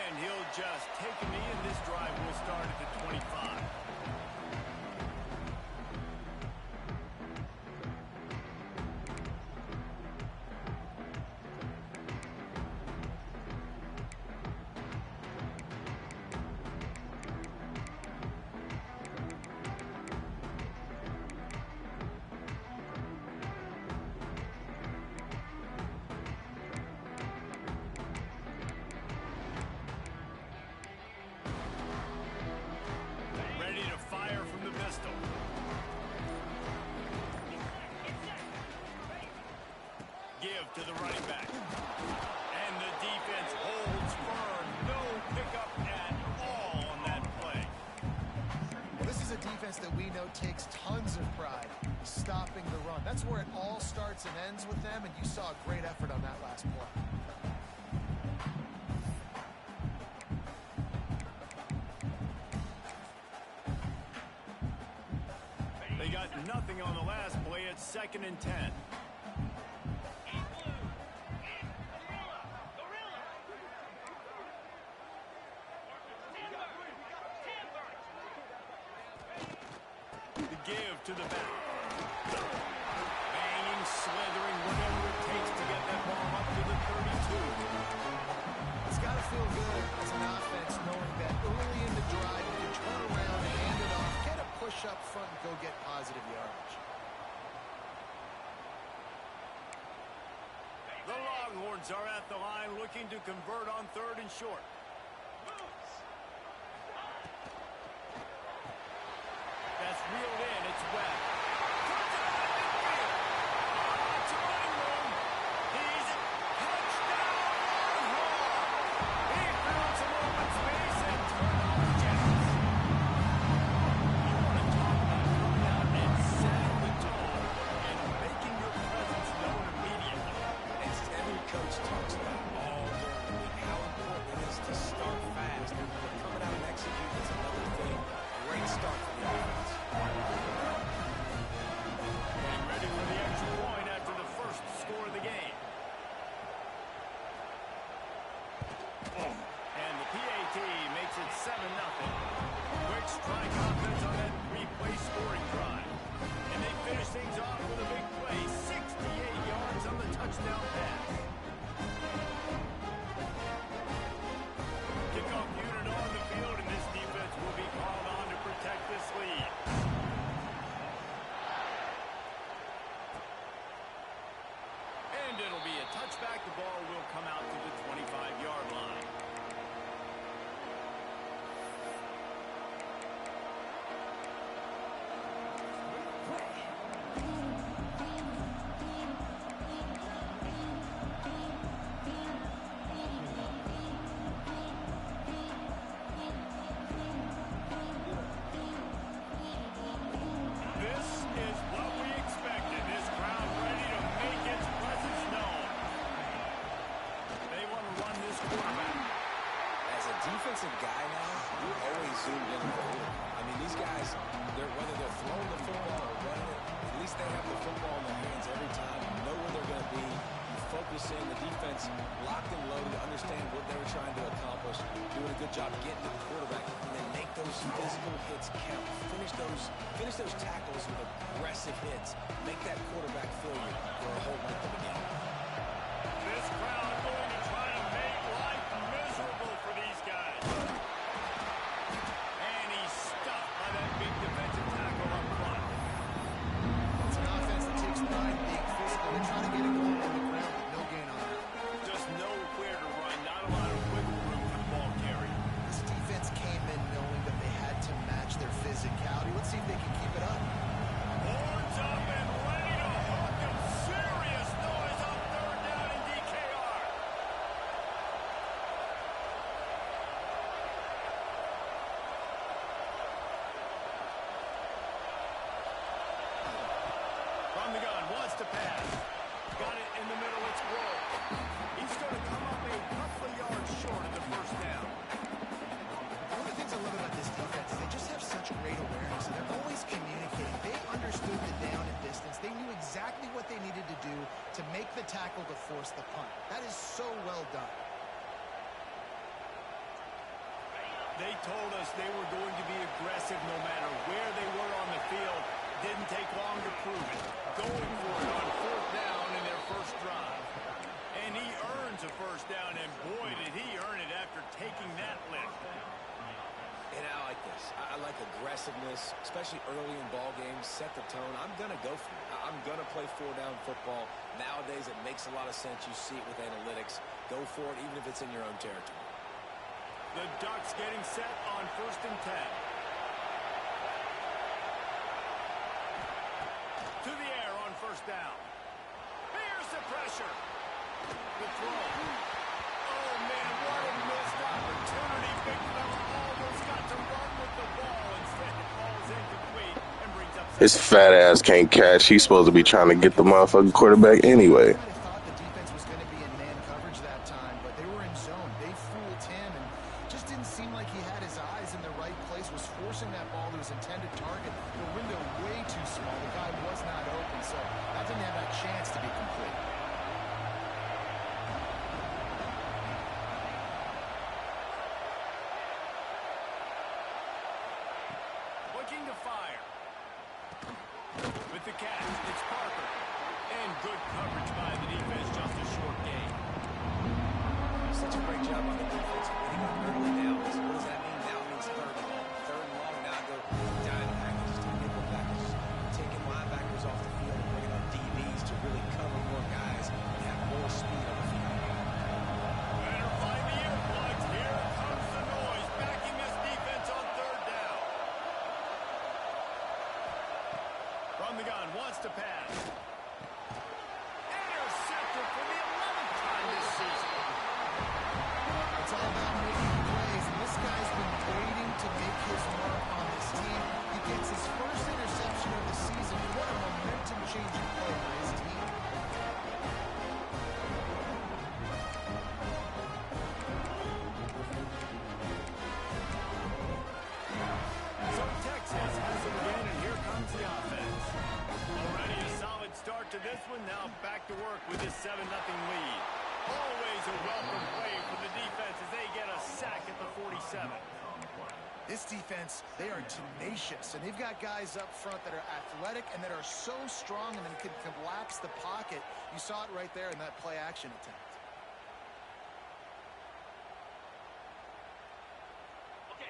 And he'll just take a knee, and this drive will start at the 25. Give to the running back. And the defense holds firm. No pickup at all on that play. Well, this is a defense that we know takes tons of pride stopping the run. That's where it all starts and ends with them, and you saw a great effort on that last play. They got nothing on the last play. It's 2nd and 10. Give to the back. Banging, slithering, whatever it takes to get that ball up to the 32. It's got to feel good as an offense knowing that early in the drive you can turn around and hand it off, get a push up front, and go get positive yardage. The Longhorns are at the line looking to convert on 3rd and short. That's reeled in. It's Webb. It's a running room. He's touchdown. He found some open space and turned on the Jets. You want to talk about coming out and setting the tone and making your presence known immediately. As every coach talks about all during the week, how important it is to start fast. Coming out and execute is another thing. Great start for the offense. Getting ready for the extra point after the first score of the game. And the PAT makes it 7-0. Quick strike offense on that replay scoring drive. And they finish things off with a big play. 68 yards on the touchdown pass. Kickoff unit on the field, and this defense will be called on to protect this lead. And it'll be a touchback. The ball will come out to the 25-yard line. This is what we expected. This crowd ready to make its presence known. They want to run this quarterback. As a defensive guy now, you're always zoomed in on the quarterback. I mean, these guys, whether they're throwing the football or running it, at least they have the football in their hands every time. You know where they're going to be. You focus in. The defense locked and loaded to understand what they were trying to accomplish. Doing a good job getting to the quarterback, and then make those physical hits count. Finish those tackles with aggressive hits. Make that quarterback feel you for a whole length of the game. This crowd going to try to make life miserable for these guys. And he's stuffed by that big defensive tackle up front. It's an offense that takes pride in being physical. They try to get it going on the ground, but no gain on that. Just nowhere to run. Not a lot of wiggle room for the ball carrier. This defense came in knowing that they had to match their physicality. Let's see if they can keep it up. Horns up and ready to hook him. Serious noise on 3rd down in DKR. From the gun, wants to pass. Got it in the middle, it's Grove. He's going to come up a couple of yards short of the first down. One of the things I love about this defense is they just have such great awareness, and they're always communicating. They understood the down and distance. They knew exactly what they needed to do to make the tackle to force the punt. That is so well done. They told us they were going to be aggressive no matter where they were on the field. Didn't take long to prove it. Going for it on 4th down in their first drive. And he earns a first down, and boy, did he earn it after taking that lift. And I like this. I like aggressiveness, especially early in ball games. Set the tone. I'm going to go for it. I'm going to play 4-down football. Nowadays, it makes a lot of sense. You see it with analytics. Go for it, even if it's in your own territory. The Ducks getting set on 1st and 10. To the air on 1st down. Here's the pressure. The throw. Oh, man, what a missed opportunity. Big fella almost got to run with the ball. Instead, it falls incomplete and brings up... His fat ass can't catch. He's supposed to be trying to get the motherfucking quarterback anyway. I thought the defense was going to be in man coverage that time, but they were in zone. They fooled him and just didn't seem like he had his eyes in the right place, was forcing that ball to his intended target. The window way too small. The guy was not open, so that didn't have that chance to be complete. Looking to fire. With the catch, it's Parker. And good coverage by the defense, just a short gain. Such a great job on the defense. Getting up early now. What does that mean? Now it means 3rd and long. 3rd and long, now go dime packages to nickel packages. Taking linebackers off the field and bringing up DBs to really cover more guys and have more speed on the field. Better find the earplugs. Here comes the noise. Backing this defense on 3rd down. From the gun, wants to pass. Intercepted for the 11th time this season. It's all about making plays, and this guy's been waiting to make his mark on this team. He gets his first interception of the season. What a momentum-changing play for his team. So Texas has it again, and here comes the offense. Already a solid start to this one. Now back to work with this 7-0 lead. Always a welcome play for the defense as they get a sack at the 47. This defense, they are tenacious, and they've got guys up front that are athletic and that are so strong and then can collapse the pocket. You saw it right there in that play-action attempt.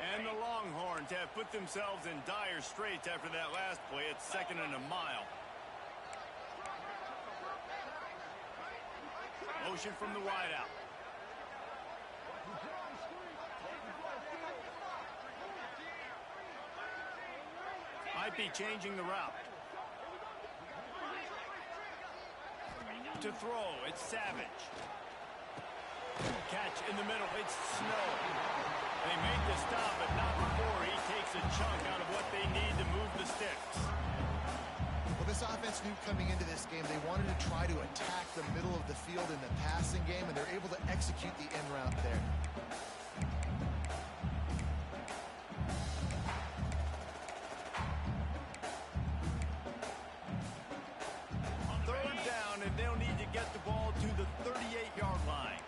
And the Longhorns have put themselves in dire straits after that last play. It's 2nd and a mile. Motion from the wideout. Might be changing the route. To throw, it's Savage. Catch in the middle, it's Snow. They make the stop, but not before he takes a chunk out of what they need to move the sticks. Well, this offense knew coming into this game they wanted to try to attack the middle of the field in the passing game, and they're able to execute the end route there. On 3rd down, and they'll need to get the ball to the 38-yard line.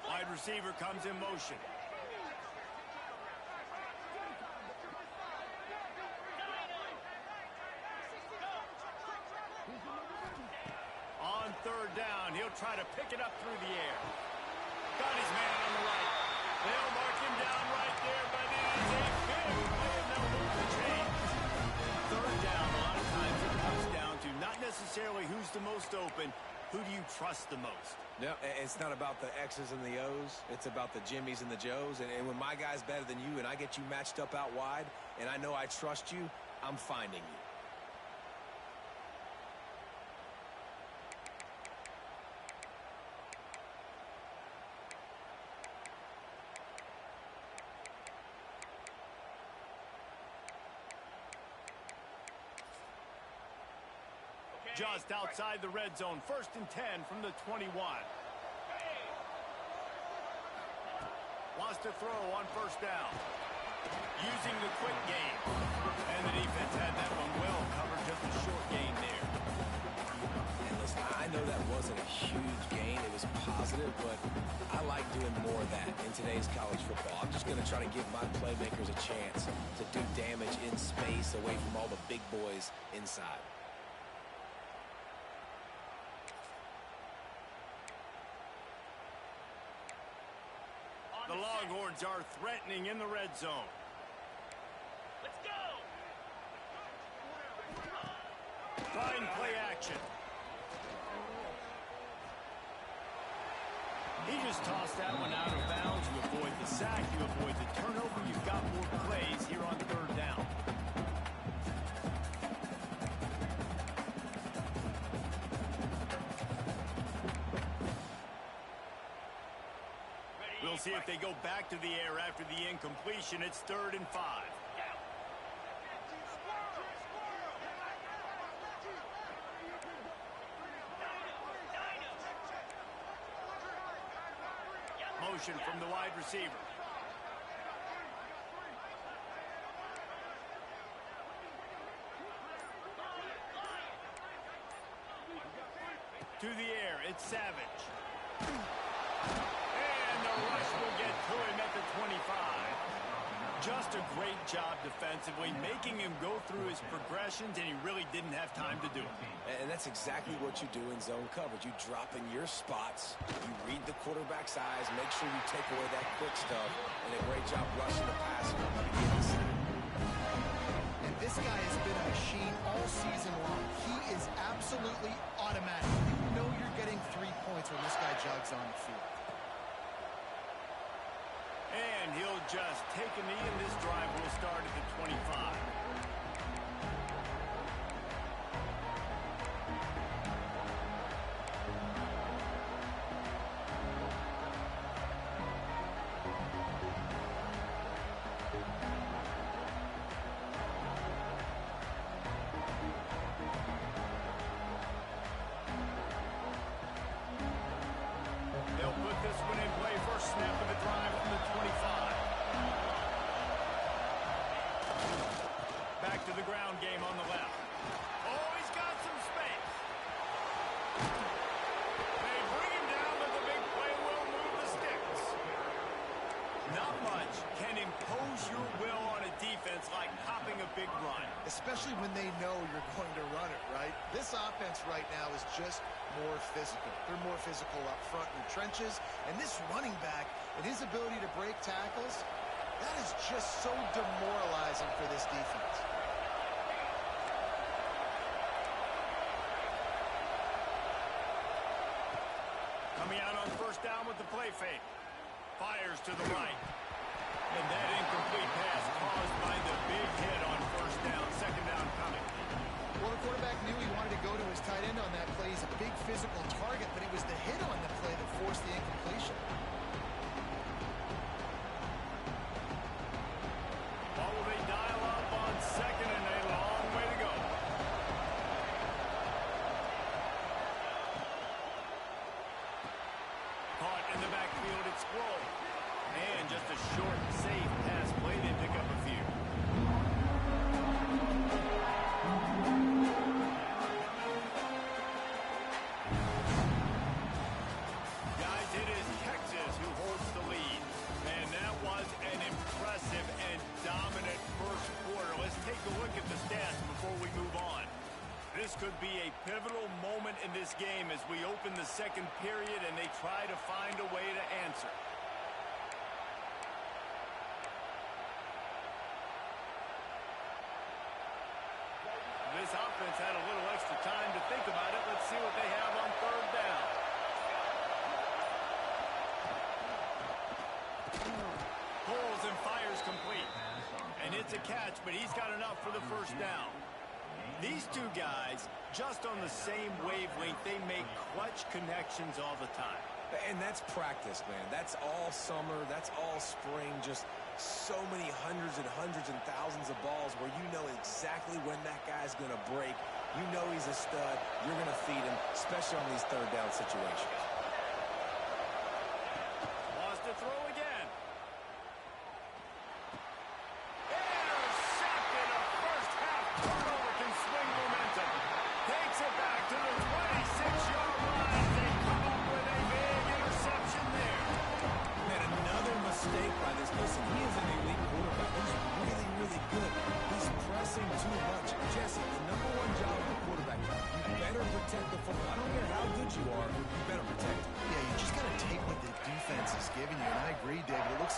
Wide receiver comes in motion. On 3rd down, he'll try to pick it up through the air. Got his man on the right. They'll mark him down right there, but it is a big play, and they'll move the chains. 3rd down, a lot of times it comes down to not necessarily who's the most open, who do you trust the most? No, it's not about the X's and the O's. It's about the Jimmies and the Joes. And when my guy's better than you and I get you matched up out wide and I know I trust you, I'm finding you. Just outside the red zone. 1st and 10 from the 21. Wants to throw on 1st down. Using the quick game. And the defense had that one well covered. Just a short gain there. And listen, I know that wasn't a huge gain. It was positive, but I like doing more of that in today's college football. I'm just going to try to give my playmakers a chance to do damage in space away from all the big boys inside. The Longhorns are threatening in the red zone. Let's go! Fine play action. He just tossed that one out of bounds. You avoid the sack, you avoid the turnover. You've got more plays here on third down. We'll see if they go back to the air after the incompletion. It's 3rd and 5. Motion from the wide receiver. To the air, it's Savage. And the rush will get to him at the 25. Just a great job defensively, making him go through his progressions, and he really didn't have time to do it. And that's exactly what you do in zone coverage. You drop in your spots, you read the quarterback's eyes, make sure you take away that quick stuff, and a great job rushing the passer to get the sack. And this guy has been a machine all season long. He is absolutely automatic. You know you're getting 3 points when this guy jogs on the field. And he'll just take a knee, and this drive will start at the 25. They'll put this one in play. First snap of the drive from the 25. Back to the ground game on the left. Oh, he's got some space. They bring him down, but the big play will move the sticks. Not much can impose your will on a defense like hopping a big run. Especially when they know you're going to run it, right? This offense right now is just more physical. They're more physical up front in the trenches. And this running back and his ability to break tackles, that is just so demoralizing for this defense. Coming out on first down with the play fake. Fires to the right. And that incomplete pass caused by the big hit on first down. Second down coming. Well, the quarterback knew he wanted to go to his tight end on that play. He's a big physical target, but it was the hit on the play that forced the incompletion. What will they dial up on second, and a long way to go. Caught in the backfield, it's Squirrel. And just a short, safe pass play. They pick up a few. Guys, it is Texas who holds the lead. And that was an impressive and dominant first quarter. Let's take a look at the stats before we move on. This could be a pivotal moment in this game as we open the second period and they try to find a way to answer. This offense had a little extra time to think about it. Let's see what they have on third down. Pulls and fires complete. And it's a catch, but he's got enough for the first down. These two guys, just on the same wavelength, they make clutch connections all the time. And that's practice, man. That's all summer. That's all spring. Just so many hundreds and thousands of balls where you know exactly when that guy's going to break. You know he's a stud. You're going to feed him, especially on these third down situations. Lost to throw again. Intercepted. A first half turnover can swing momentum. Takes it back to the 26-yard line. They come up with a big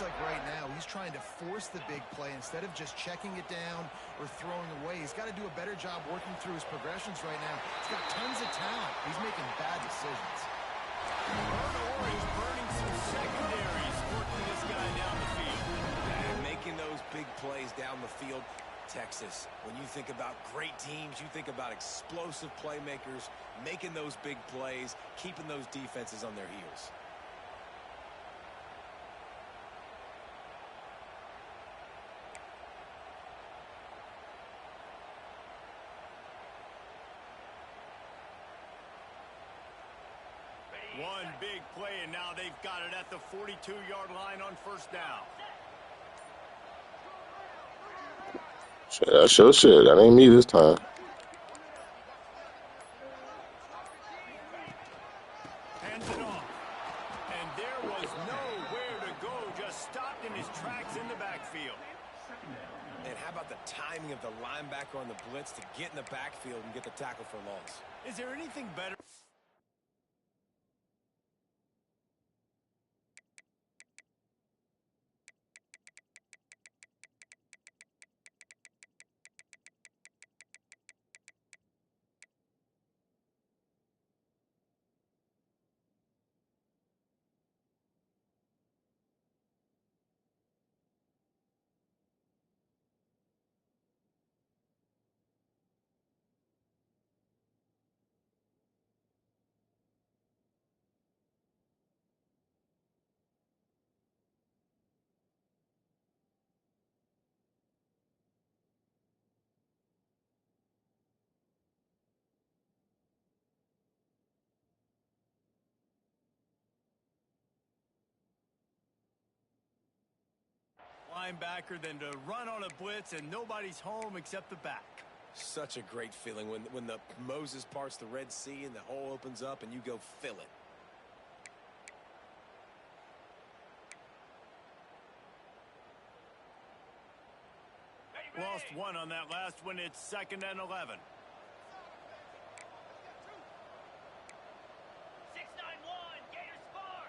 looks like right now he's trying to force the big play instead of just checking it down or throwing away. He's got to do a better job working through his progressions right now. He's got tons of talent. He's making bad decisions. Burn Orange burning some secondaries, working this guy down the field. And making those big plays down the field. Texas, when you think about great teams, you think about explosive playmakers, making those big plays, keeping those defenses on their heels. One big play, and now they've got it at the 42-yard line on first down. That's your shit. That ain't me this time. Hands it off. And there was nowhere to go, just stopped in his tracks in the backfield. And how about the timing of the linebacker on the blitz to get in the backfield and get the tackle for loss? Is there anything better? Linebacker than to run on a blitz and nobody's home except the back. Such a great feeling when the Moses parts the Red Sea and the hole opens up and you go fill it. Lost one on that last one. It's 2nd and 11. 691, Gators far.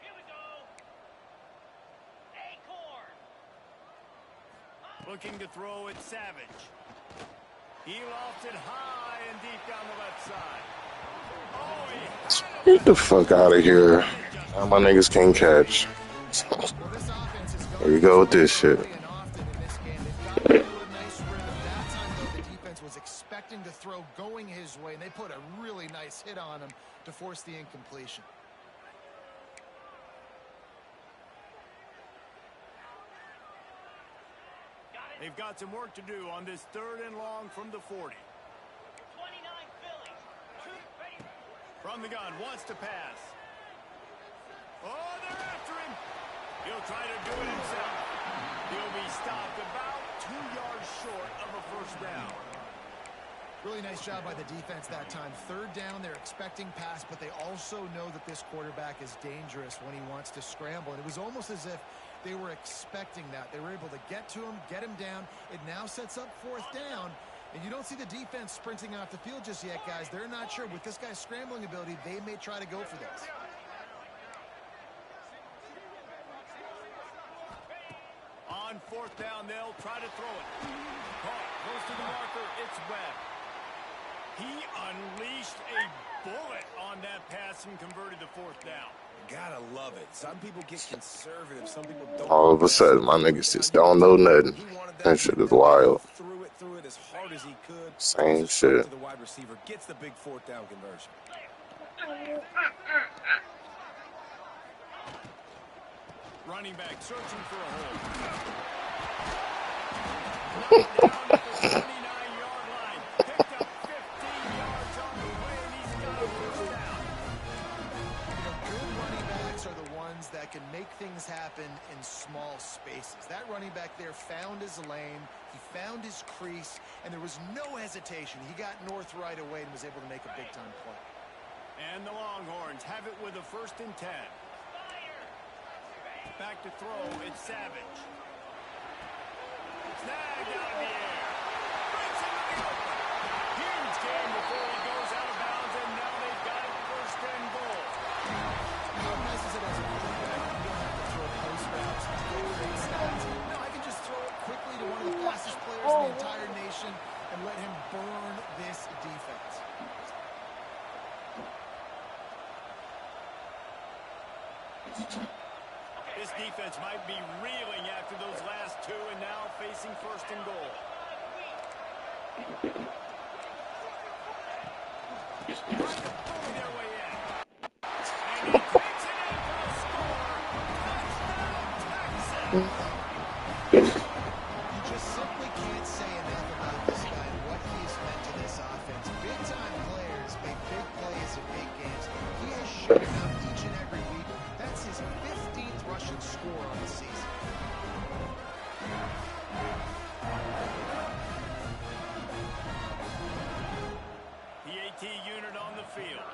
Here we go. Acorn. Looking to throw it, Savage. He lofts it high and deep down the left side. Oh, he had Get the fuck out of here. Now my niggas can't catch. Here you go with this shit. Was expecting to throw going his way, and they put a really nice hit on him to force the incompletion. They've got some work to do on this 3rd and long from the 40. 29 Philly. From the gun, wants to pass. Oh, they're after him. He'll try to do it himself. He'll be stopped about 2 yards short of a first down. Really nice job by the defense that time. 3rd down, they're expecting pass, but they also know that this quarterback is dangerous when he wants to scramble. And it was almost as if they were expecting that. They were able to get to him, get him down. It now sets up 4th down. And you don't see the defense sprinting off the field just yet, guys. They're not sure. With this guy's scrambling ability, they may try to go for this. On 4th down, they'll try to throw it. Caught close to the marker. It's Webb. He unleashed a bullet on that pass and converted the 4th down. Gotta love it. Some people get conservative. Some people don't. All of a sudden, my niggas just don't know nothing. That shit is wild. Threw it as hard as he could. Same Just threw it shit. to the wide receiver gets the big 4th down conversion. Running back searching for a hole. Knocked down at the 29-yard line. Picked up 15 yards on the way, and he's got a first down. You know, good running backs are the ones that can make things happen in small spaces. That running back there found his lane, he found his crease, and there was no hesitation. He got north right away and was able to make a big-time play. And the Longhorns have it with a 1st and 10. Back to throw, it's Savage. Snagged out in the air. Breaks into the open. Huge game before he goes out of bounds, and now they've got it 1st and goal. How nice is it as a quarterback? You don't have to throw post routes. You go fastest players in the entire nation and let him burn this defense. This defense might be reeling after those last two and now facing first and goal. Trying to bully their way in. And he takes it in for a score. Touchdown, Texas! You just simply can't say enough about this guy and what he's meant to this offense. Big-time players make big plays in big games. He has shown up each and every week. That's his 15th rushing score on the season. The AT unit on the field.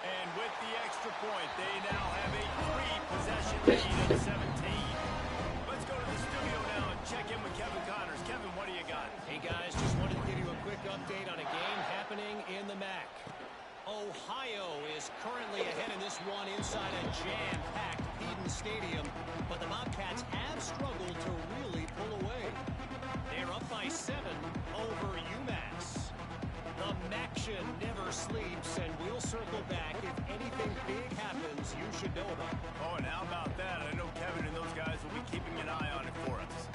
And with the extra point, they now have a 3-possession lead at 17. Let's go to the studio now and check in with Kevin Connors. Kevin, what do you got? Hey guys, just wanted to give you a quick update on a game happening in the MAC. Ohio is currently ahead in this one inside a jam-packed Eden Stadium, but the Bobcats have struggled to really pull away. They're up by 7 over UMass. The MACtion never sleeps, and we'll circle back. If anything big happens, you should know about it. Oh, and how about that? I know Kevin and those guys will be keeping an eye on it for us.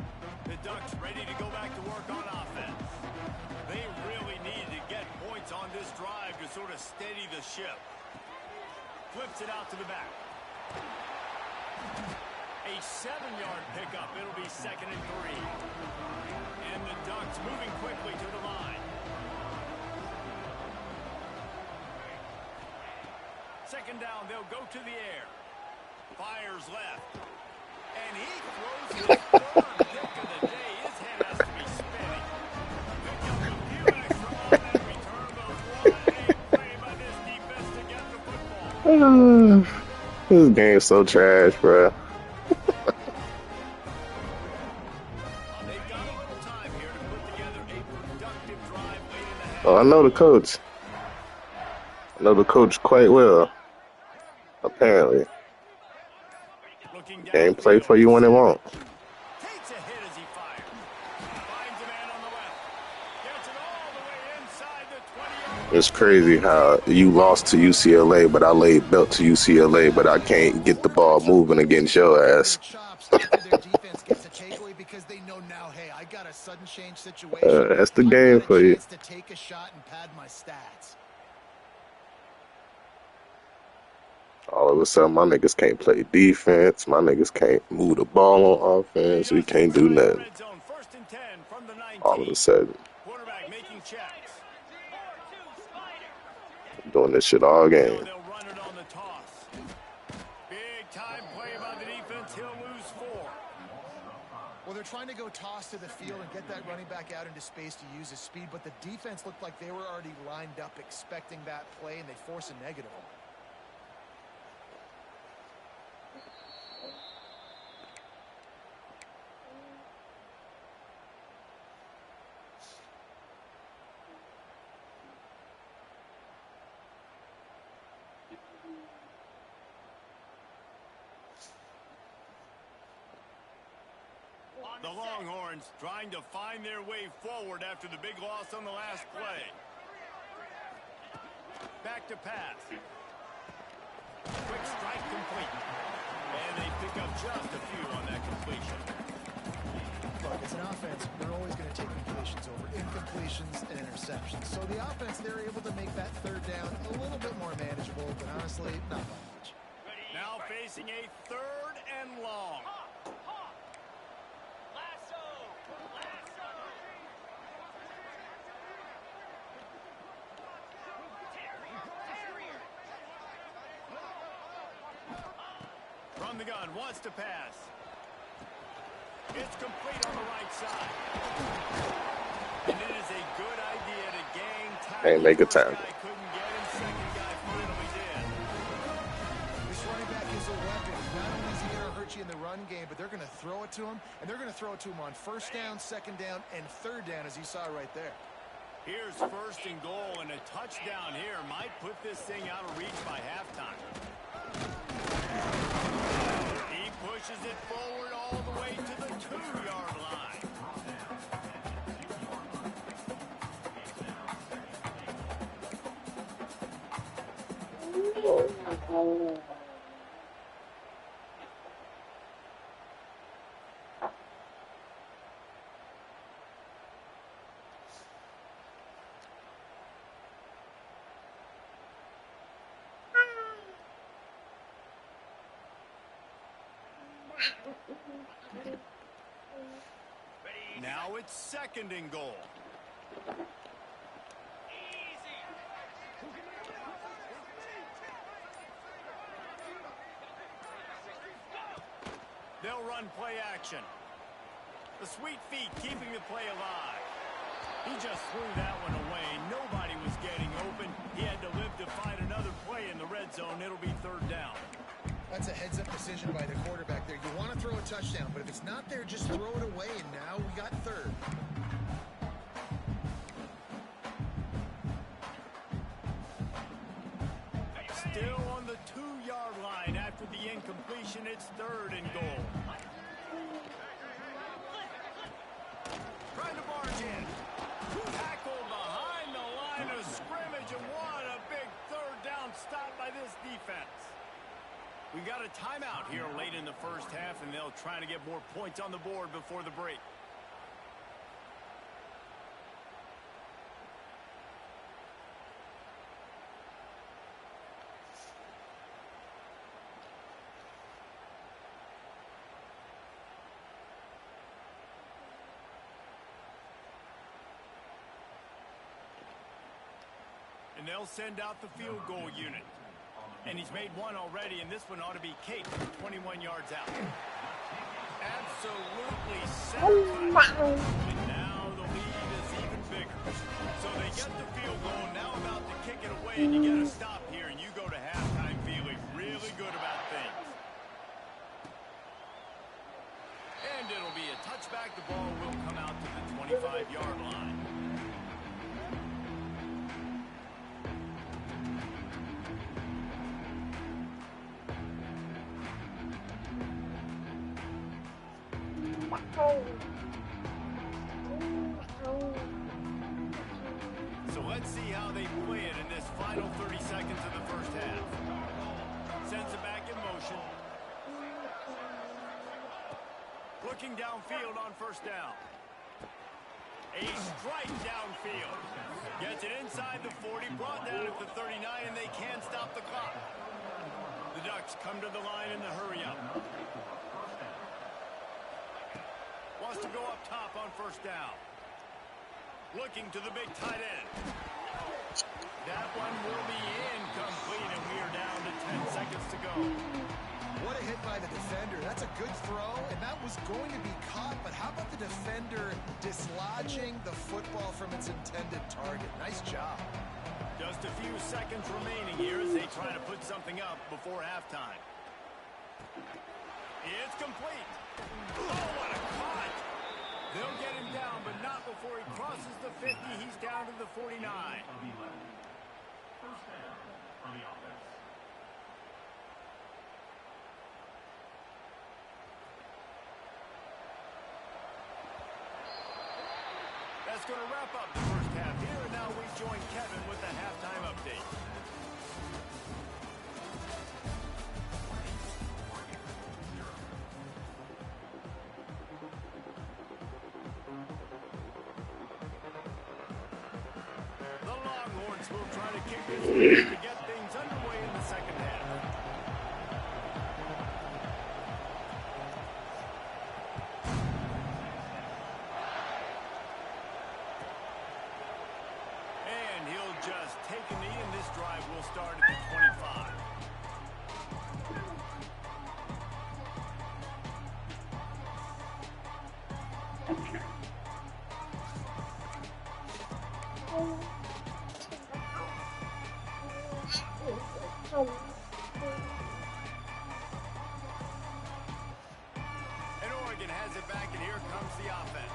The Ducks ready to go back to work on offense. They really need to get points on this drive to sort of steady the ship. Flips it out to the back. A 7-yard pickup. It'll be 2nd and 3. And the Ducks moving quickly to the line. 2nd down, they'll go to the air. Fires left. And he throws his third pick of the day. His head has to be spinning. Pick up a few extra on that return, but what a play by this defense to get the football. This game's so trash, bro. They've got a little time here to put together a productive drive late in the half. Oh, I know the coach. I know the coach quite well. Apparently. Looking Game downfield. play for you when it won't. Takes a hit as he fires. Finds a man on the left. Gets it all the way inside the 20-yard. It's crazy how you lost to UCLA, but I laid belt to UCLA, but I can't get the ball moving against your ass. Chops after their defense gets a takeaway because they know now, hey, I got a sudden change situation. That's the I've game got a for you. chance to take a shot and pad my stats. All of a sudden, my niggas can't play defense. My niggas can't move the ball on offense. We can't do nothing. Red zone, 1st and 10 from the 19. All of a sudden, Quarterback making checks. doing this shit all Now game. they'll run it on the toss. Big time play by the defense. He'll lose 4. Well, they're trying to go toss to the field and get that running back out into space to use his speed, but the defense looked like they were already lined up expecting that play, and they force a negative on him. The Longhorns trying to find their way forward after the big loss on the last play. Back to pass. Quick strike complete. And they pick up just a few on that completion. Look, it's an offense. They're always going to take completions over incompletions and interceptions. So the offense, they're able to make that 3rd down a little bit more manageable, but honestly, not by much. Now facing a 3rd and long. From the gun, wants to pass. It's complete on the right side. And it is a good idea to gang tackle. Hey, make a First tackle. guy couldn't get him, 2nd guy finally did. This running back is a weapon. Not only is he going to hurt you in the run game, but they're going to throw it to him, and they're going to throw it to him on 1st down, 2nd down, and 3rd down, as you saw right there. Here's 1st and goal, and a touchdown here might put this thing out of reach by halftime. Deep pushes it forward all the way to the 2-yard line. Now it's 2nd and goal. They'll run play action. The sweet feet keeping the play alive. He just threw that one away. Nobody was getting open. He had to live to find another play in the red zone. It'll be 3rd down. That's a heads-up decision by the quarterback there. You want to throw a touchdown, but if it's not there, just throw it away, and now we got 3rd. Still on the 2-yard line after the incompletion. It's 3rd and goal. Trying to barge in. Tackled behind the line of scrimmage, and what a big 3rd down stop by this defense. We got a timeout here late in the first half, and they'll try to get more points on the board before the break. And they'll send out the field goal unit. And he's made one already, and this one ought to be cake from 21 yards out. Absolutely satisfied. And now the lead is even bigger. So they get the field goal, now about to kick it away, and you get a stop here, and you go to halftime feeling really good about things. And it'll be a touchback. The ball will come out to the 25-yard line. So let's see how they play it in this final 30 seconds of the first half. Sends it back in motion. Looking downfield on 1st down. A strike downfield. Gets it inside the 40, brought down at the 39, and they can't stop the clock. The Ducks come to the line in the hurry-up. Wants to go up top on 1st down. Looking to the big tight end. That one will be incomplete, and we are down to 10 seconds to go. What a hit by the defender. That's a good throw, and that was going to be caught, but how about the defender dislodging the football from its intended target? Nice job. Just a few seconds remaining here as they try to put something up before halftime. It's complete. Oh, what a cut! They'll get him down, but not before he crosses the 50. He's down to the 49. That's going to wrap up the first half here, and now we join Kevin with the halftime update. Will try to kick this to get things underway in the second half. And he'll just take a knee, and this drive will start at the 25. And Oregon has it back, and here comes the offense.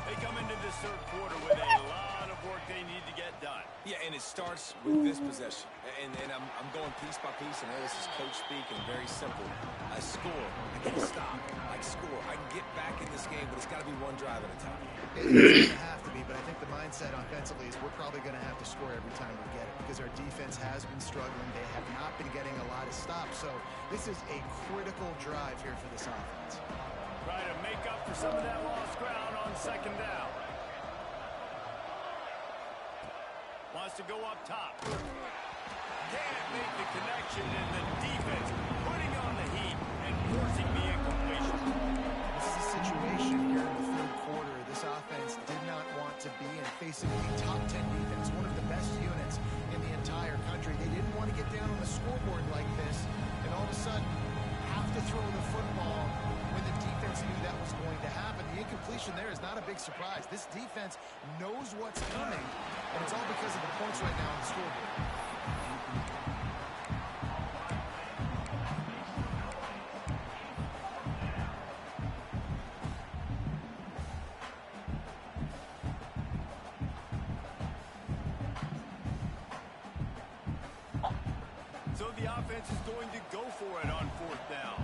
They come into this third quarter with a lot of work they need to get done. Yeah, and it starts with this possession. And I'm going piece by piece, and this is coach speak and very simple. I score, I get a stop, I score. I can get back in this game, but it's got to be one drive at a time. It's going to have to be, but I think the mindset offensively is we're probably going to have to score every time we get it because our defense has been struggling. They have not been getting a lot of stops, so this is a critical drive here for this offense. Try to make up for some of that lost ground on second down. Wants to go up top. Can't make the connection, and the defense putting on the heat and forcing the incompletion. This is a situation here in the third quarter. This offense did not want to be in facing a top 10 defense, one of the best units in the entire country. They didn't want to get down on the scoreboard like this, and all of a sudden have to throw the football when the defense knew that was going to happen. The incompletion there is not a big surprise. This defense knows what's coming, and it's all because of the points right now on the scoreboard. So the offense is going to go for it on fourth down.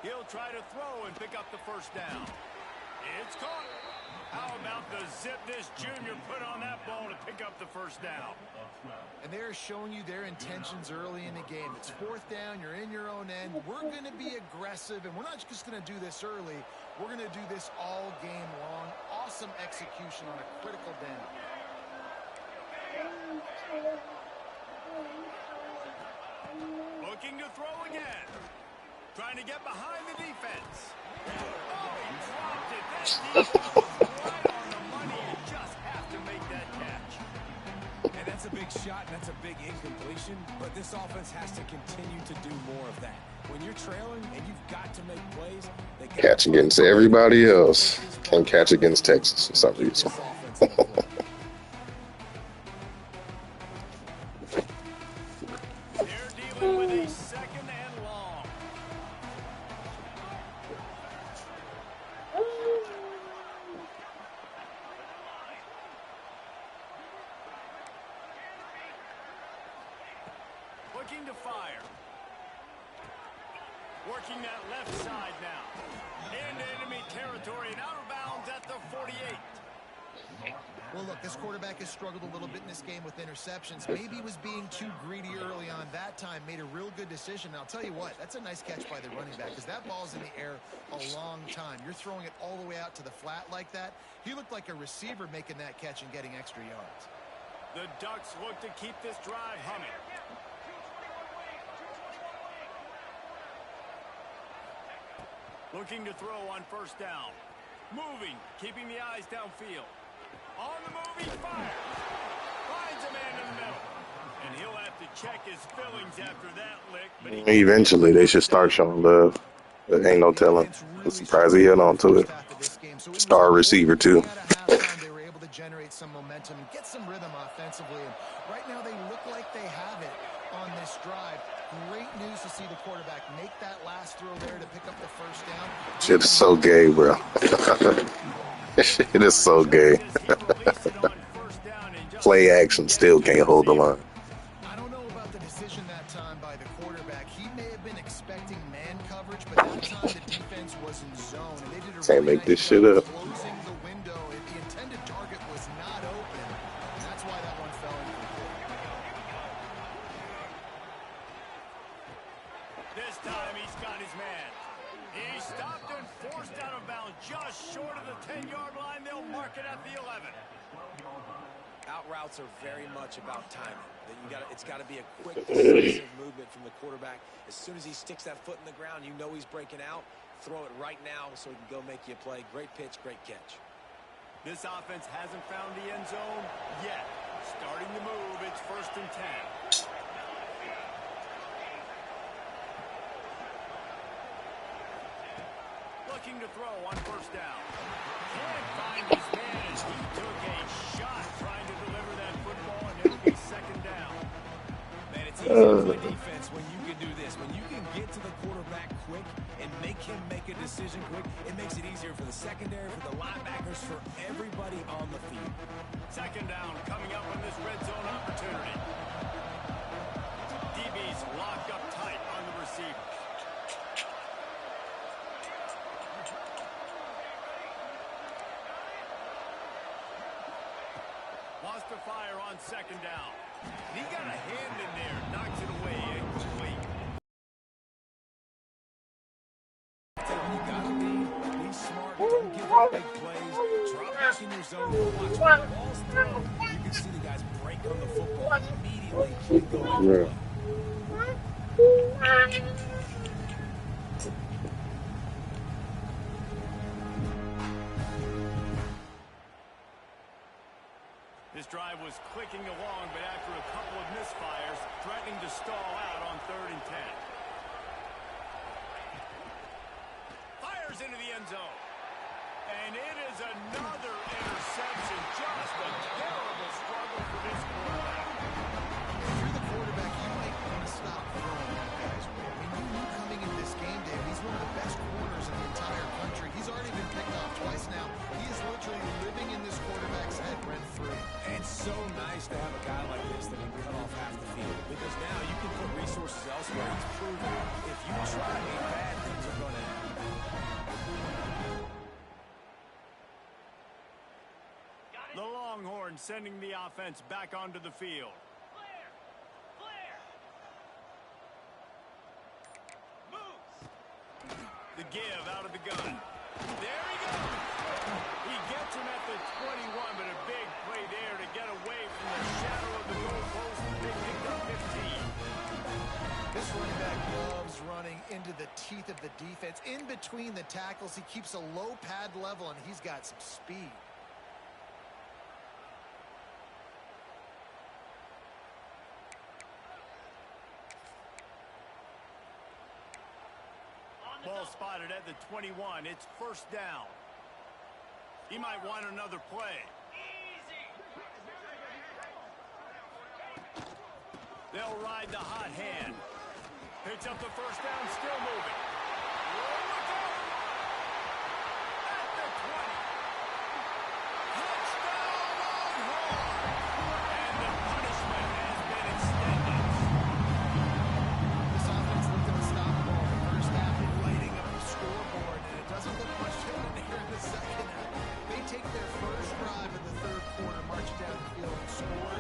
He'll try to throw and pick up the first down. It's caught. How about the zip this junior put on that ball to pick up the first down? And they're showing you their intentions early in the game. It's fourth down. You're in your own end. We're going to be aggressive, and we're not just going to do this early. We're going to do this all game long. Awesome execution on a critical down. Looking to throw again. Trying to get behind the defense. Oh, he dropped it. That defense was right on the money. You just have to make that catch. And that's a big shot, and that's a big incompletion, but this offense has to continue to do more of that. When you're trailing and you've got to make plays, they Catch against everybody else. Can't catch against Texas for some reason. They're dealing with a second and long. Looking to fire. Working that left side now. Into enemy territory and out of bounds at the 48. Well, look, this quarterback has struggled a little bit in this game with interceptions. Maybe he was being too greedy early on. That time made a real good decision. Now, I'll tell you what, that's a nice catch by the running back because that ball's in the air a long time. You're throwing it all the way out to the flat like that. He looked like a receiver making that catch and getting extra yards. The Ducks look to keep this drive humming. Looking to throw on first down. Moving, keeping the eyes downfield. On the move, he fires. Finds a man in the middle. And he'll have to check his fillings after that lick. But Eventually, they should start showing love. But ain't no telling. I'm surprised he held on to it. Star receiver, too. They were able to generate some momentum and get some rhythm offensively. And right now, they look like they have it on this drive. Great news to see the quarterback make that last throw there to pick up the first down. Shit is so gay, bro. Shit is so gay. Play action still can't hold the line. I don't know about the decision that time by the quarterback. He may have been expecting man coverage, but that time the defense was in zone. And they did a Can't really make this nice shit job up. closing the window. And the intended target was not open. And that's why that one fell incomplete. this time he's got his man. He stopped and forced out of bounds just short of the 10-yard line. They'll mark it at the 11. Out routes are very much about timing. It's got to be a quick, decisive movement from the quarterback. As soon as he sticks that foot in the ground, you know he's breaking out. Throw it right now so he can go make you a play. Great pitch, great catch. This offense hasn't found the end zone yet. Starting to move, it's 1st and 10. Looking to throw on first down. Can't find his man as he took a shot trying to deliver that football, and it'll be 2nd down. Man, it's easy to play defense when you can do this. When you can get to the quarterback quick and make him make a decision quick, it makes it easier for the secondary, for the linebackers, for everybody on the field. Second down coming up on this red zone opportunity. DB's locked up tight on the receiver. Wants to fire on second down. He got a hand in there, knocks it away incomplete. You gotta be smart, don't give up big plays, drop back in your zone, watch when the ball's thrown. You can see the guys break on the football immediately and go out Yeah. This drive was clicking along, but after a couple of misfires, threatening to stall out on 3rd and 10. Fires into the end zone. And it is another interception. Just a terrible struggle for this quarterback. If you're the quarterback, you might want to stop throwing that guy's way. I mean, you knew coming into this game, Dave, he's one of the best corners in the entire country. He's already been picked off twice now. He is literally living in this quarterback's head rent-free. And it's so nice to have a guy like this that can cut off half the field, because now you can put resources elsewhere. He's proven if you try, bad things are going to happen. The Longhorns sending the offense back onto the field. Clear! Clear! Moves! The give out of the gun. There he goes. He gets him at the 21, but a big play there to get away from the shadow of the goalpost. They picked up 15. This running back loves running into the teeth of the defense. In between the tackles, he keeps a low pad level, and he's got some speed. Ball spotted at the 21. It's first down. He might want another play. They'll ride the hot hand. Picks up the first down, still moving. Look out! At the 20. Touchdown, Longhorn! And the punishment has been extended. This offense looked unstoppable in the first half, lighting up the scoreboard, and it doesn't look much different here in the second half. They take their first drive in the third quarter, march down the field, and score.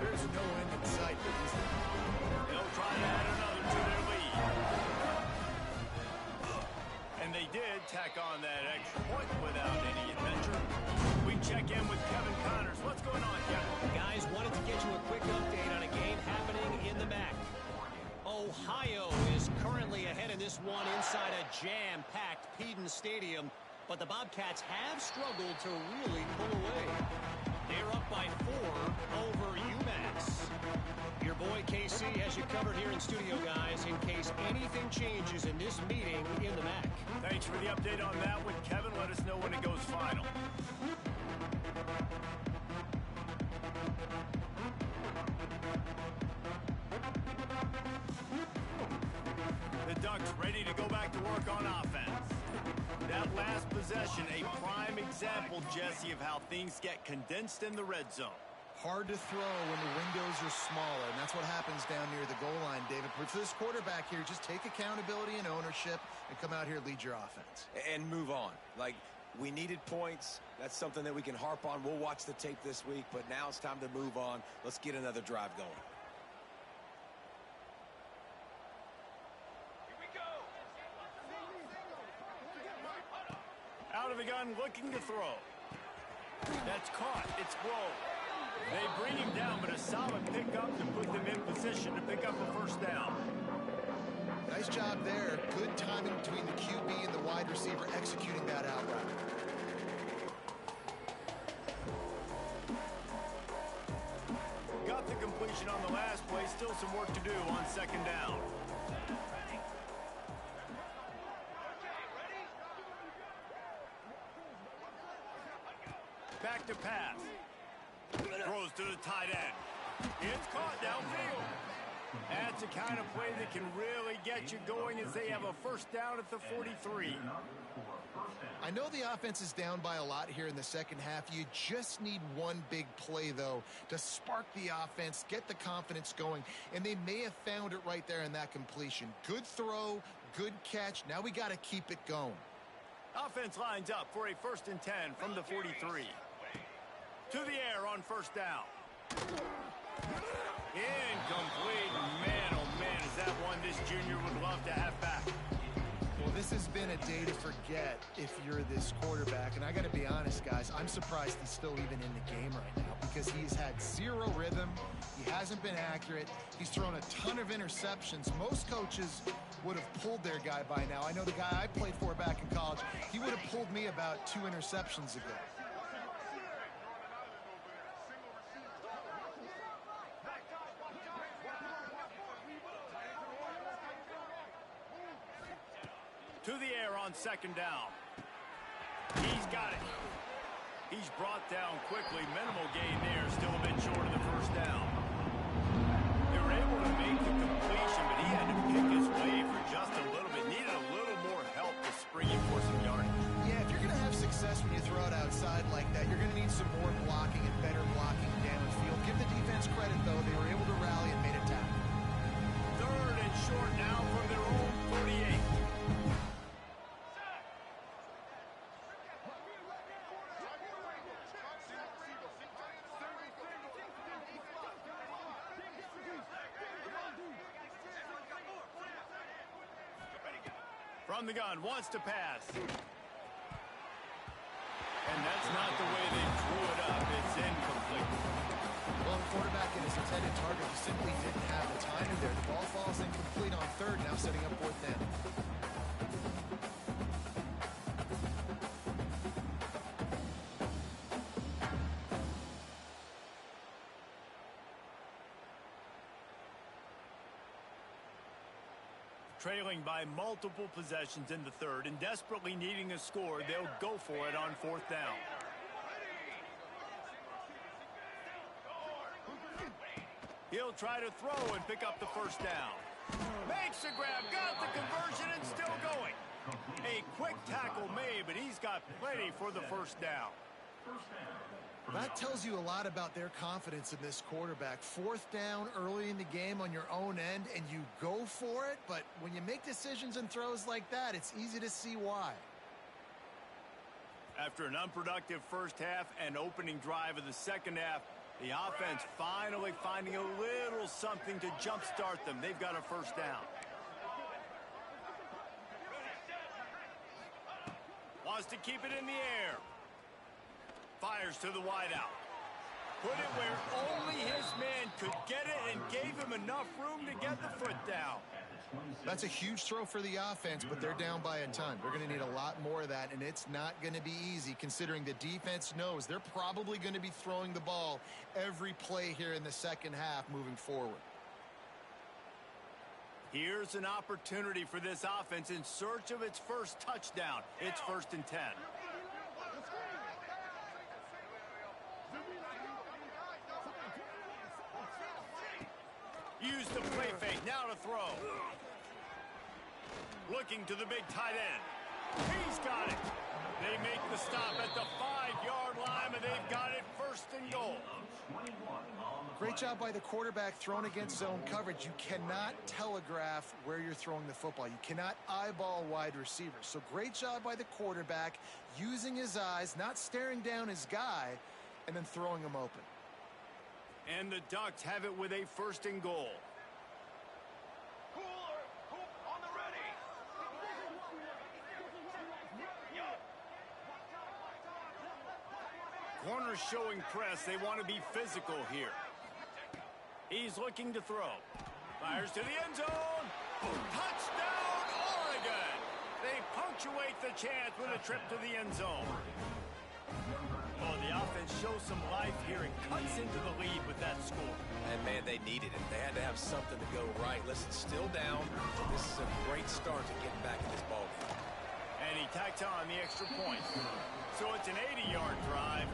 There's no end in sight for these guys. They'll try to add another to their lead. And they did tack on that extra point without any adventure. We check in with Kevin Connors. What's going on, Kevin? Guys, wanted to get you a quick update on a game happening in the MAC. Ohio is currently ahead in this one inside a jam-packed Eden Stadium, but the Bobcats have struggled to really pull away. They're up by 4 over UMass. Your boy KC has you covered here in studio, guys, in case anything changes in this meeting in the MAC. Thanks for the update on that one, Kevin. Let us know when it goes final. The Ducks ready to go back to work on offense. That last possession, a prime example, Jesse, of how things get condensed in the red zone. Hard to throw when the windows are smaller, and that's what happens down near the goal line, David. But for this quarterback here, just take accountability and ownership and come out here and lead your offense. And move on. Like, we needed points. That's something that we can harp on. We'll watch the tape this week, but now it's time to move on. Let's get another drive going. Out of the gun, looking to throw. That's caught. It's rolled. They bring him down, but a solid pickup to put them in position to pick up a first down. Nice job there. Good timing between the QB and the wide receiver executing that out route. Got the completion on the last play. Still some work to do on second down. Back to pass. Throws to the tight end. It's caught downfield. That's the kind of play that can really get you going as they have a first down at the 43. I know the offense is down by a lot here in the second half. You just need one big play, though, to spark the offense, get the confidence going, and they may have found it right there in that completion. Good throw, good catch. Now we got to keep it going. Offense lines up for a 1st and 10 from the 43. To the air on first down. Incomplete. Man, oh man, is that one this junior would love to have back. Well, this has been a day to forget if you're this quarterback. And I got to be honest, guys, I'm surprised he's still even in the game right now because he's had zero rhythm. He hasn't been accurate. He's thrown a ton of interceptions. Most coaches would have pulled their guy by now. I know the guy I played for back in college, he would have pulled me about 2 interceptions ago. To the air on second down. He's got it. He's brought down quickly. Minimal gain there. Still a bit short of the first down. They were able to make the completion, but he had to pick his way for just a little bit. Needed a little more help to spring him for some yardage. Yeah, if you're going to have success when you throw it outside like that, you're going to need some more blocking and better blocking downfield. Give the defense credit, though. They were able to rally and made a tackle. 3rd and short now from their own 48. From the gun, wants to pass. And that's not the way they drew it up. It's incomplete. Well, the quarterback and his intended target simply didn't have the timing there. The ball falls incomplete on 3rd, now setting up 4th down. Trailing by multiple possessions in the 3rd and desperately needing a score, they'll go for it on 4th down. He'll try to throw and pick up the first down. Makes the grab, got the conversion, and still going. A quick tackle made, but he's got plenty for the first down. That tells you a lot about their confidence in this quarterback. 4th down early in the game on your own end, and you go for it, but when you make decisions and throws like that, it's easy to see why. After an unproductive first half and opening drive of the second half, the offense finally finding a little something to jumpstart them. They've got a first down. Wants to keep it in the air. Fires to the wideout. Put it where only his man could get it and gave him enough room to get the foot down. That's a huge throw for the offense, but they're down by a ton. They're going to need a lot more of that, and it's not going to be easy considering the defense knows they're probably going to be throwing the ball every play here in the second half moving forward. Here's an opportunity for this offense in search of its first touchdown. It's 1st and 10. Use the play fake, now to throw. Looking to the big tight end. He's got it. They make the stop at the 5-yard line, and they've got it 1st and goal. Great job by the quarterback thrown against zone coverage. You cannot telegraph where you're throwing the football. You cannot eyeball wide receivers. So great job by the quarterback using his eyes, not staring down his guy, and then throwing him open. And the Ducks have it with a 1st and goal. Corners showing press. They want to be physical here. He's looking to throw. Fires to the end zone. Touchdown, Oregon! They punctuate the chance with a trip to the end zone. Oh, the offense shows some life here and cuts into the lead with that score. And, man, they needed it. They had to have something to go right. Listen, still down. This is a great start to getting back in this ballgame. And he tacks on the extra point. So it's an 80-yard drive,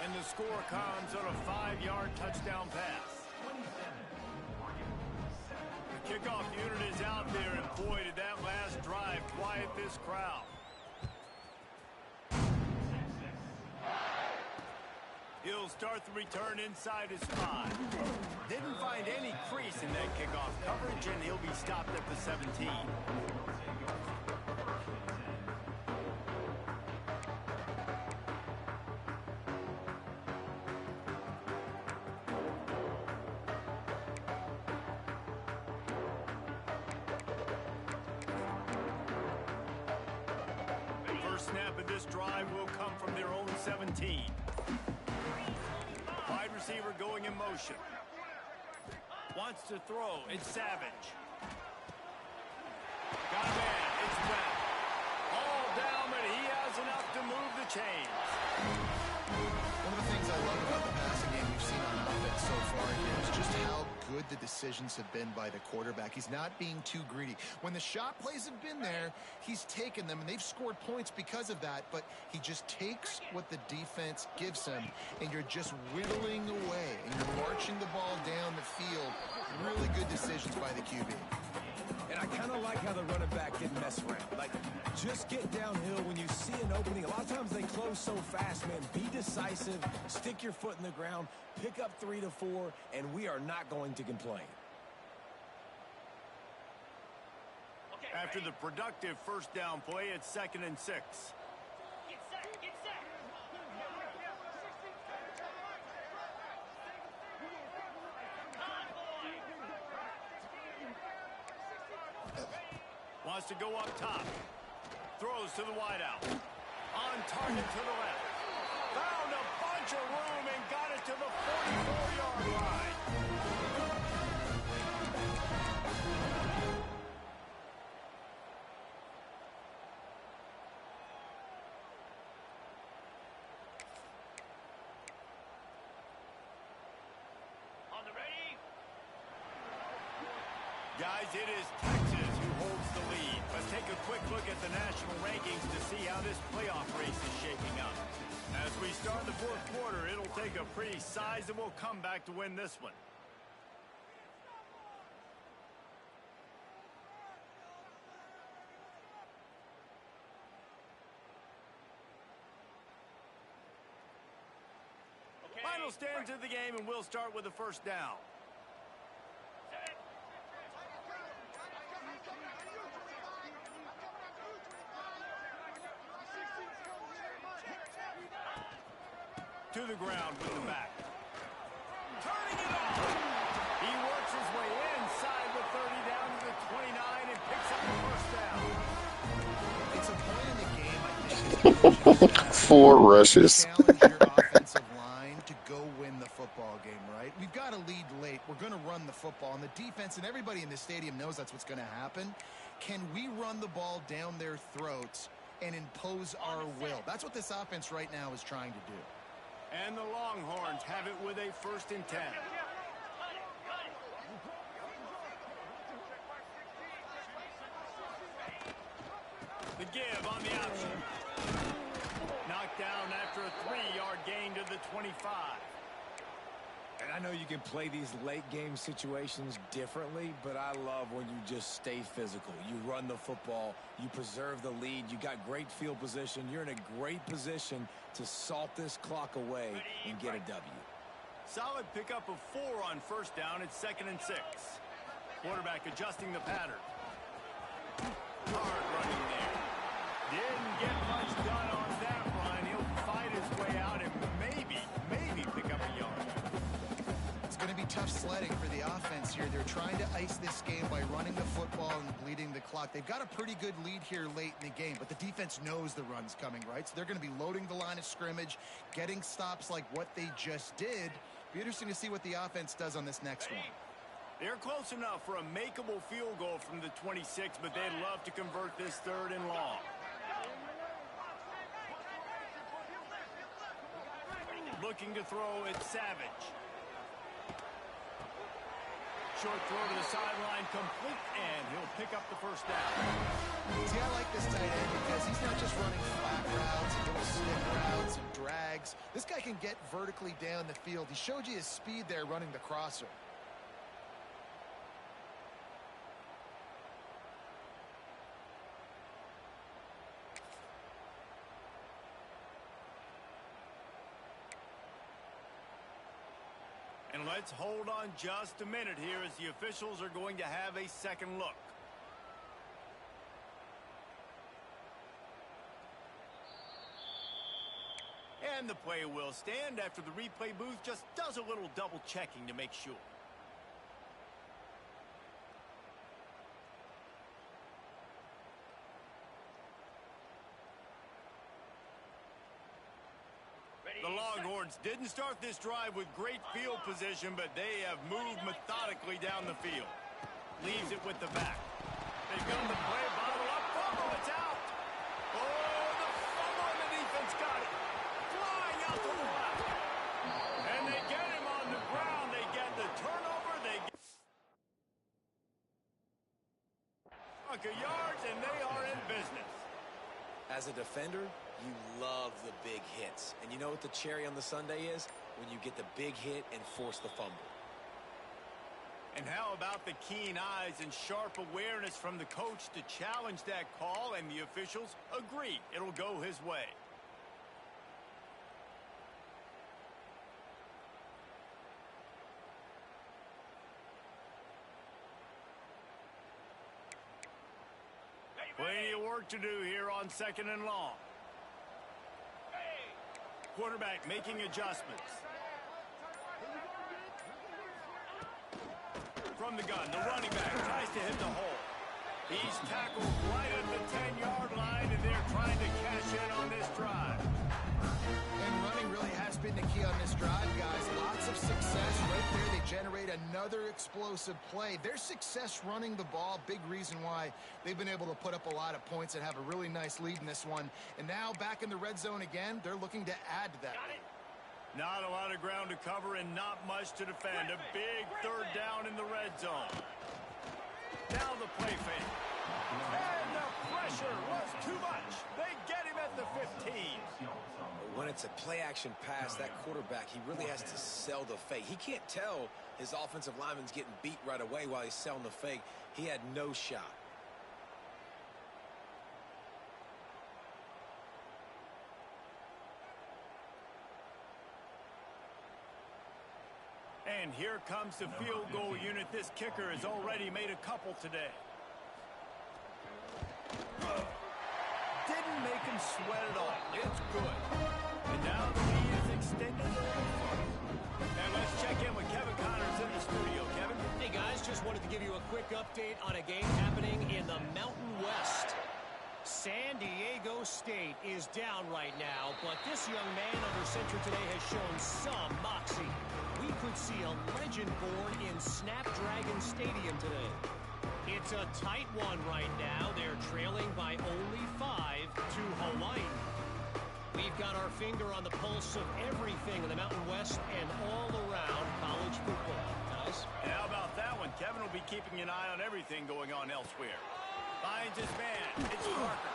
and the score comes on a 5-yard touchdown pass. kickoff unit is out there, and boy, did that last drive quiet this crowd. He'll start the return inside his 5. Didn't find any crease in that kickoff coverage, and he'll be stopped at the 17. First snap of this drive will come from their own 17. Wide receiver going in motion. Wants to throw. It's Savage. Got a man. It's Webb. All down, but he has enough to move the chains. One of the things I love about the passing game we've seen on offense so far here is just how good the decisions have been by the quarterback. He's not being too greedy. When the shot plays have been there, he's taken them, and they've scored points because of that, but he just takes what the defense gives him, and you're just whittling away, and you're marching the ball down the field. Really good decisions by the QB. And I kind of like how the running back didn't mess around. Like, just get downhill when you see an opening. A lot of times they close so fast, man. Be decisive, stick your foot in the ground, pick up 3 to 4, and we are not going to complain. After the productive first down play, it's 2nd and 6. Get set, get set. Wants to go up top. Throws to the wideout. On target to the left. Found a bunch of room and got it to the 44-yard line. On the ready. Guys, it is Texas who holds the lead. Let's take a quick look at the national rankings to see how this playoff race is shaping up. As we start the 4th quarter, it'll take a pretty sizable comeback to win this one. Okay. Final stands of the game, and we'll start with the first down. Set. To the ground with the back. Turning it on. He works his way inside the 30 down to the 29 and picks up the first down. It's a point in the game, I think, as a 4 rushes. challenge your offensive line to go win the football game, right? We've got to lead late. We're going to run the football, and the defense and everybody in the stadium knows that's what's going to happen. Can we run the ball down their throats and impose our will? That's what this offense right now is trying to do. And the Longhorns have it with a 1st and 10. The give on the option. Knocked down after a 3-yard gain to the 25. And I know you can play these late game situations differently, but I love when you just stay physical. You run the football, you preserve the lead, you got great field position, you're in a great position to salt this clock away and get a W. Solid pickup of 4 on first down. It's 2nd and 6. Quarterback adjusting the pattern. Hard running there. Didn't get much done on that run. He'll fight his way out and maybe pick up a yard. It's going to be tough sledding for the offense here. They're trying to ice this game by running the football and bleeding the clock. They've got a pretty good lead here late in the game, but the defense knows the run's coming, right? So they're going to be loading the line of scrimmage, getting stops like what they just did. Be interesting to see what the offense does on this next one. They're close enough for a makeable field goal from the 26, but they'd love to convert this 3rd and long. Looking to throw, it's Savage. Short throw to the sideline, complete, and he'll pick up the first down. See, I like this tight end because he's not just running flat routes and little stick routes and drags. This guy can get vertically down the field. He showed you his speed there running the crosser. And let's hold on just a minute here as the officials are going to have a second look. And the play will stand after the replay booth just does a little double checking to make sure. The Longhorns didn't start this drive with great field position, but they have moved methodically down the field. Leaves it with the back. They've got the play, bottle up, fumble, it's out. Oh, the fumble, and the defense got it. Flying out to the left. And they get him on the ground. They get the turnover. They get a yards, and they are in business. As a defender, you love the big hits. And you know what the cherry on the sundae is? When you get the big hit and force the fumble. And how about the keen eyes and sharp awareness from the coach to challenge that call, and the officials agree it'll go his way. Plenty of work to do here on 2nd and long. Quarterback making adjustments. From the gun, the running back tries to hit the hole. He's tackled right at the 10-yard line, and they're trying to cash in on this drive. And running really has been the key on this drive, guys. Lots of success right there. They generate another explosive play. Their success running the ball, big reason why they've been able to put up a lot of points and have a really nice lead in this one. And now back in the red zone again, they're looking to add to that. Not a lot of ground to cover and not much to defend. A big third down in the red zone. Now the play fake. And the pressure was too much. They get him at the 15. When it's a play-action pass, that quarterback, he really has to sell the fake. He can't tell his offensive lineman's getting beat right away while he's selling the fake. He had no shot. And here comes the field goal unit. This kicker has already made a couple today. Didn't make him sweat at all. It's good. And now the lead is extended. And let's check in with Kevin Connors in the studio. Kevin? Hey, guys, just wanted to give you a quick update on a game happening in the Mountain West. San Diego State is down right now, but this young man under center today has shown some moxie. We could see a legend born in Snapdragon Stadium today. It's a tight one right now. They're trailing by only 5 to Hawaii. We've got our finger on the pulse of everything in the Mountain West and all around college football. Guys? And how about that one? Kevin will be keeping an eye on everything going on elsewhere. Finds his man. It's Parker.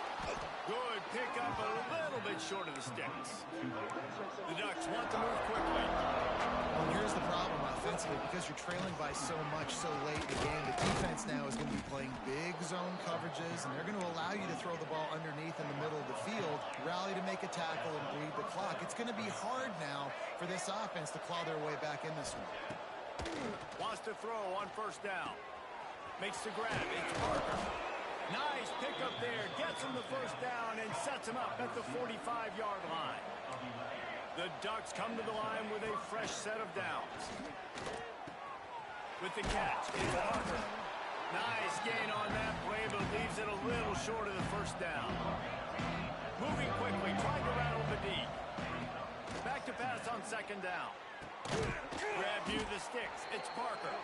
Good pickup, a little bit short of the sticks. The Ducks want to move quickly. Well, here's the problem offensively. Because you're trailing by so much so late in the game, the defense now is going to be playing big zone coverages, and they're going to allow you to throw the ball underneath in the middle of the field, rally to make a tackle, and bleed the clock. It's going to be hard now for this offense to claw their way back in this one. Wants to throw on first down. Makes the grab. It's Parker. Nice pickup there. Gets him the first down and sets him up at the 45-yard line. The Ducks come to the line with a fresh set of downs. With the catch, it's Parker. Nice gain on that play, but leaves it a little short of the first down. Moving quickly, trying to rattle the D. Back to pass on second down. Grab near the sticks. It's Parker.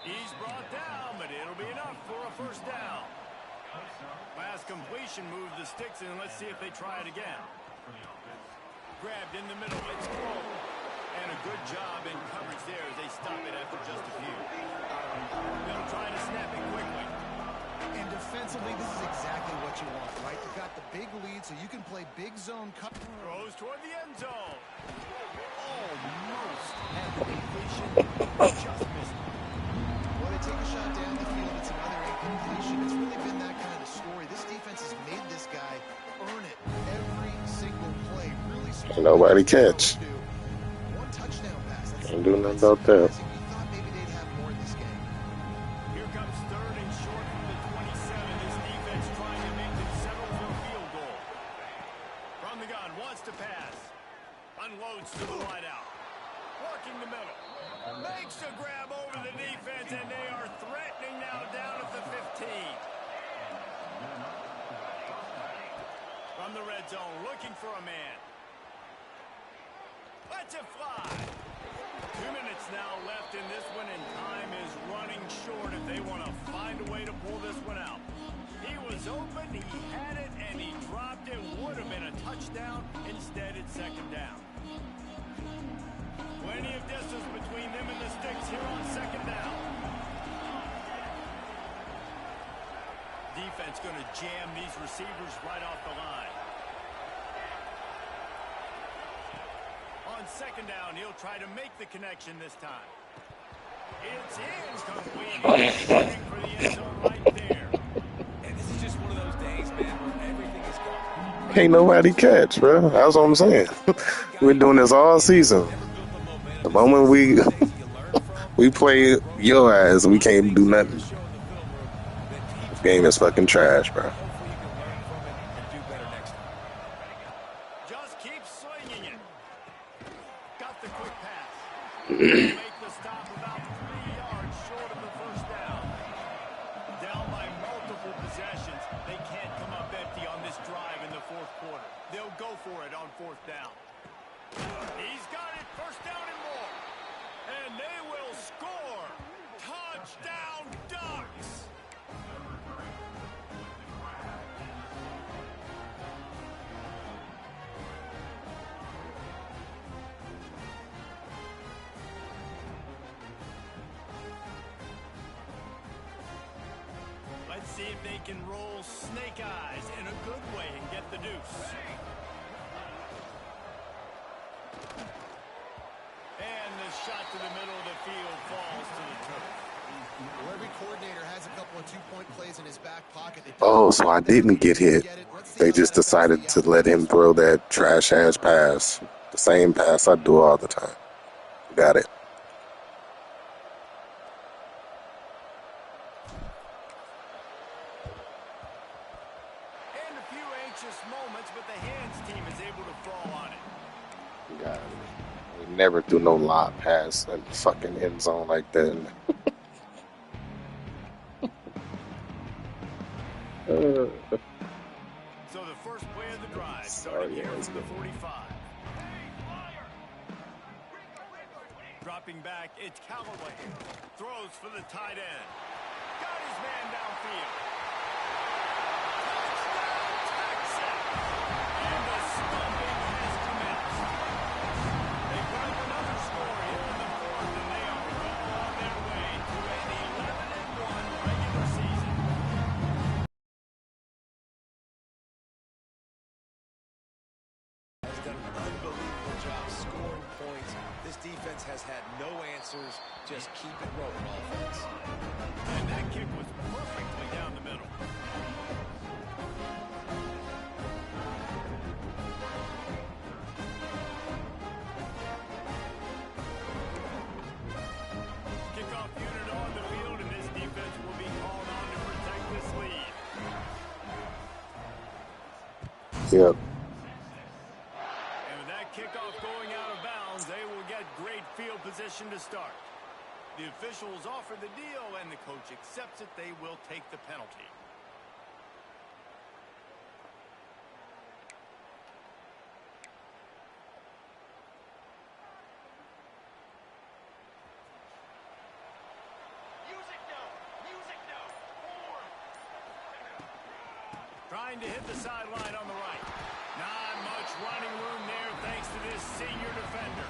He's brought down, but it'll be enough for a first down. Last completion moved the sticks in. Let's see if they try it again. Grabbed in the middle. It's Cole. And a good job in coverage there as they stop it after just a few. They'll try to snap it quickly. And defensively, this is exactly what you want, right? You've got the big lead, so you can play big zone coverage. Throws toward the end zone. Almost had the completion. Just missed it. Well, they take a shot down the field. It's another incompletion. It's really been that kind of story. This defense has made this guy earn it every single play. Really smart. Nobody catch. One touchdown pass. Can't do nothing about that. On the gun, wants to pass. Unloads to the wideout. Working the middle. Makes a grab over the defense, and they are threatening now down at the 15. From the red zone, looking for a man. Let's it fly. 2 minutes now left in this one, and time is running short if they want to find a way to pull this one out. He was open, he had it, and he dropped it. Would have been a touchdown. Instead, it's second down. Plenty of distance between them and the sticks here on second down. Defense going to jam these receivers right off the line. On second down, he'll try to make the connection this time. It's incomplete. He's shooting for the end zone right there. And this is just one of those days, man, where everything is going. Can't nobody catch, bro. That's what I'm saying. We're doing this all season. The moment we play your ass, we can't do nothing. This game is fucking trash, bro. Just keep slinging it. Got the quick pass. Make the stop about 3 yards short of the first down. Down by multiple possessions. They can't come up empty on this drive in the fourth quarter. They'll go for it on fourth down. He's got it. First down and more. And they will score. Touchdown, Ducks. Let's see if they can roll snake eyes in a good way and get the deuce. And the shot to the middle of the field falls to the turf. Well, every coordinator has a couple of two-point plays in his back pocket. Oh, so I didn't get hit. They just decided to let him throw that trash-ass pass. The same pass I do all the time. Got it. And a few anxious moments, but the hands team is able to fall on it. Got it. We never do no lob pass in the fucking end zone like that. So the first play of the drive started here from the 45. Dropping back, it's Callaway. Throws for the tight end. Got his man downfield. Touchdown, Texans! And the stomping has commenced. They put up another score here in the fourth, and they are well on their way to an 11-1 regular season. Has done an unbelievable job scoring points. This defense has had no answers. Just keep it rolling, offense. And that kick was perfectly down the middle. Kickoff unit on the field, and this defense will be called on to protect this lead. Yep. And with that kickoff going out of bounds, they will get great field position to start. The officials offer the deal, and the coach accepts it. They will take the penalty. Trying to hit the sideline on the right. Not much running room there thanks to this senior defender.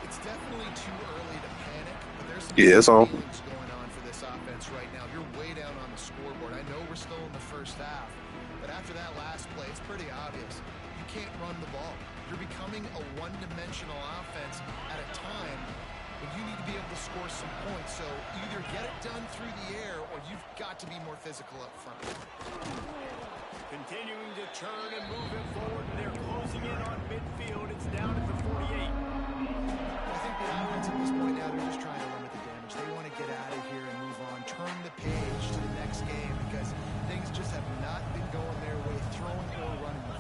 It's definitely too early to panic, but there's some Yeah, it's on. feelings going on for this offense right now. You're way down on the scoreboard. I know we're still in the first half, but after that last play, it's pretty obvious. You can't run the ball. You're becoming a one-dimensional offense at a time when you need to be able to score some points. So either get it done through the air or you've got to be more physical up front. Continuing to turn and move it forward. They're closing in on midfield. It's down at the 48. I think the offense at this point now, they're just trying to limit the damage. They want to get out of here and move on, turn the page to the next game because things just have not been going their way, throwing or running.